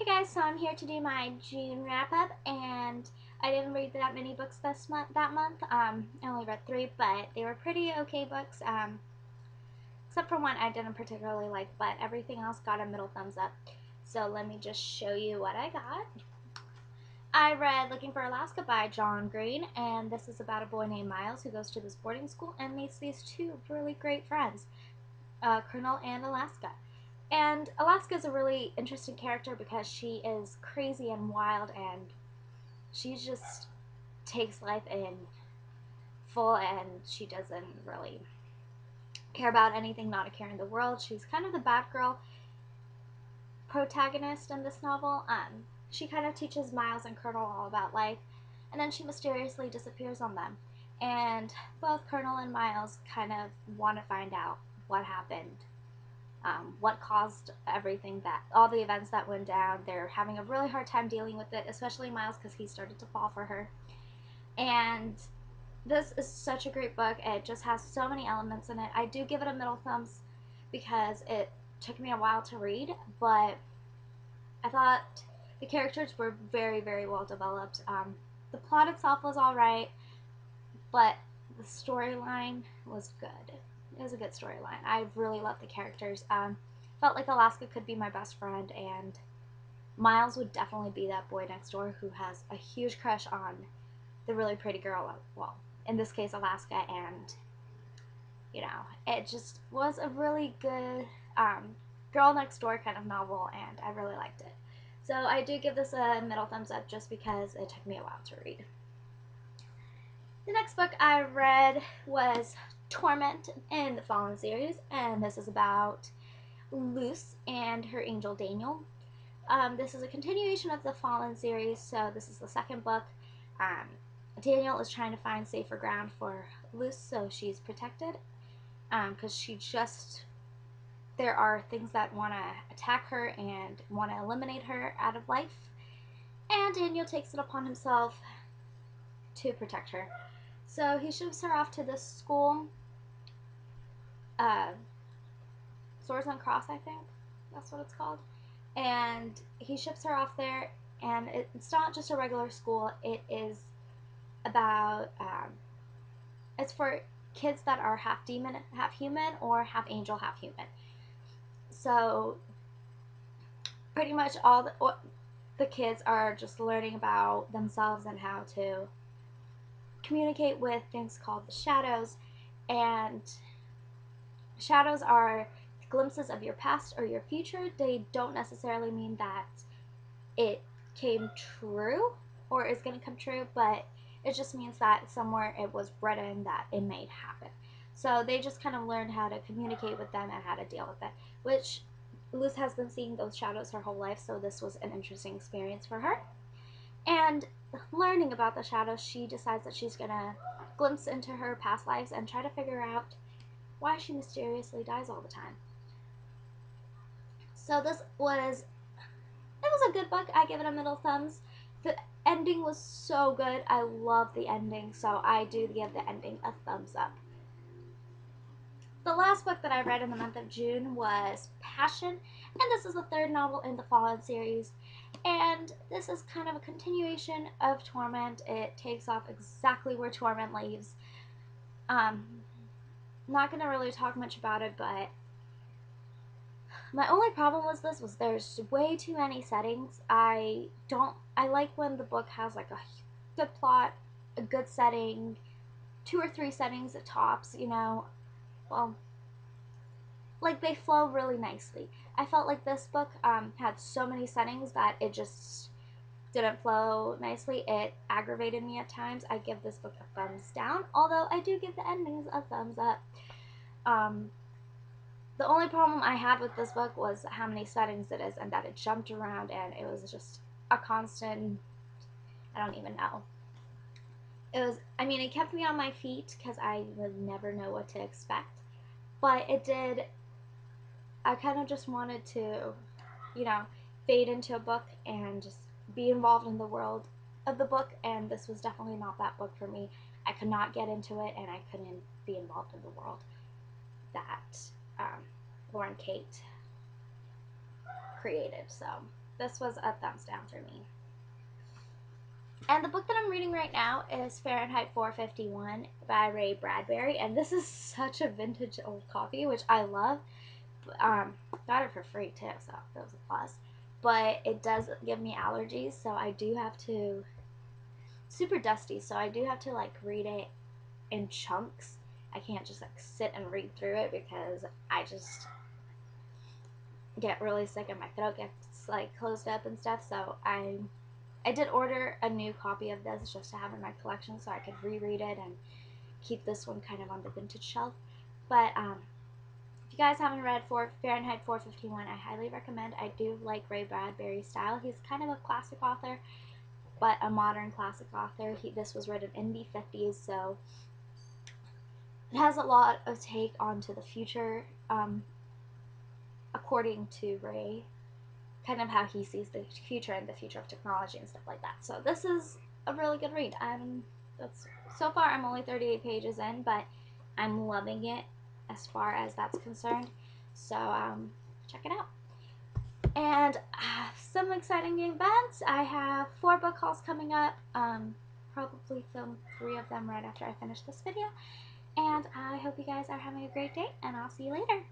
Hey guys, so I'm here to do my June wrap up, and I didn't read that many books that month. I only read 3, but they were pretty okay books. Except for one I didn't particularly like, but everything else got a middle thumbs up. So let me just show you what I got. I read Looking for Alaska by John Green, and this is about a boy named Miles who goes to this boarding school and meets these two really great friends, Colonel and Alaska. And Alaska is a really interesting character because she is crazy and wild, and she just takes life in full, and she doesn't really care about anything, not a care in the world. She's kind of the bad girl protagonist in this novel. She kind of teaches Miles and Colonel all about life, and then she mysteriously disappears on them. And both Colonel and Miles kind of want to find out what happened, what caused everything, that all the events that went down. They're having a really hard time dealing with it, especially Miles because he started to fall for her. And this is such a great book. It just has so many elements in it. I do give it a middle thumbs because it took me a while to read, but I thought the characters were very, very well developed. The plot itself was alright, but the storyline was good. It was a good storyline. I really loved the characters. Felt like Alaska could be my best friend, and Miles would definitely be that boy next door who has a huge crush on the really pretty girl. Well, in this case, Alaska, and it just was a really good girl next door kind of novel, and I really liked it. So I do give this a middle thumbs up just because it took me a while to read. The next book I read was Torment and the Fallen series, and this is about Luce and her angel Daniel. This is a continuation of the Fallen series, so this is the second book. Daniel is trying to find safer ground for Luce so she's protected, because there are things that want to attack her and want to eliminate her out of life, and Daniel takes it upon himself to protect her. So he ships her off to this school, Swords on Cross, I think that's what it's called. And he ships her off there, and it's not just a regular school. It is about, it's for kids that are half demon, half human, or half angel, half human. So pretty much all the kids are just learning about themselves and how to communicate with things called the shadows. And shadows are glimpses of your past or your future. They don't necessarily mean that it came true or is going to come true, but it just means that somewhere it was written that it may happen. So they just kind of learned how to communicate with them and how to deal with it, which Luce has been seeing those shadows her whole life, so this was an interesting experience for her. And learning about the shadows, she decides that she's going to glimpse into her past lives and try to figure out why she mysteriously dies all the time. So it was a good book. I give it a middle thumbs. The ending was so good. I love the ending, so I do give the ending a thumbs up. The last book that I read in the month of June was Passion, and this is the third novel in the Fallen series. And this is kind of a continuation of Torment. It takes off exactly where Torment leaves. Not going to really talk much about it, but my only problem with this was there's way too many settings. I like when the book has like a good plot, a good setting, 2 or 3 settings at tops, well, like they flow really nicely. I felt like this book had so many settings that it just didn't flow nicely. It aggravated me at times. I give this book a thumbs down, although I do give the endings a thumbs up. The only problem I had with this book was how many settings it is, and that it jumped around, and it was just a constant, I don't even know. It kept me on my feet because I would never know what to expect, but I kind of just wanted to, fade into a book and just be involved in the world of the book, and this was definitely not that book for me. I could not get into it, and I couldn't be involved in the world that Lauren Kate created. So this was a thumbs down for me. And the book that I'm reading right now is Fahrenheit 451 by Ray Bradbury, and this is such a vintage old copy, which I love. Got it for free too, so that was a plus. But it does give me allergies, so I do have to, super dusty, so I do have to like read it in chunks. I can't just like sit and read through it because I just get really sick and my throat gets like closed up and stuff. So I did order a new copy of this just to have in my collection so I could reread it and keep this one kind of on the vintage shelf. But if you guys haven't read Fahrenheit 451, I highly recommend. I do like Ray Bradbury's style. He's kind of a classic author, but a modern classic author. This was written in the 50s, so it has a lot of take onto the future, according to Ray, kind of how he sees the future and the future of technology and stuff like that. So this is a really good read. So far I'm only 38 pages in, but I'm loving it as far as that's concerned. So check it out. And some exciting events. I have 4 book hauls coming up. Probably film 3 of them right after I finish this video. And I hope you guys are having a great day, and I'll see you later.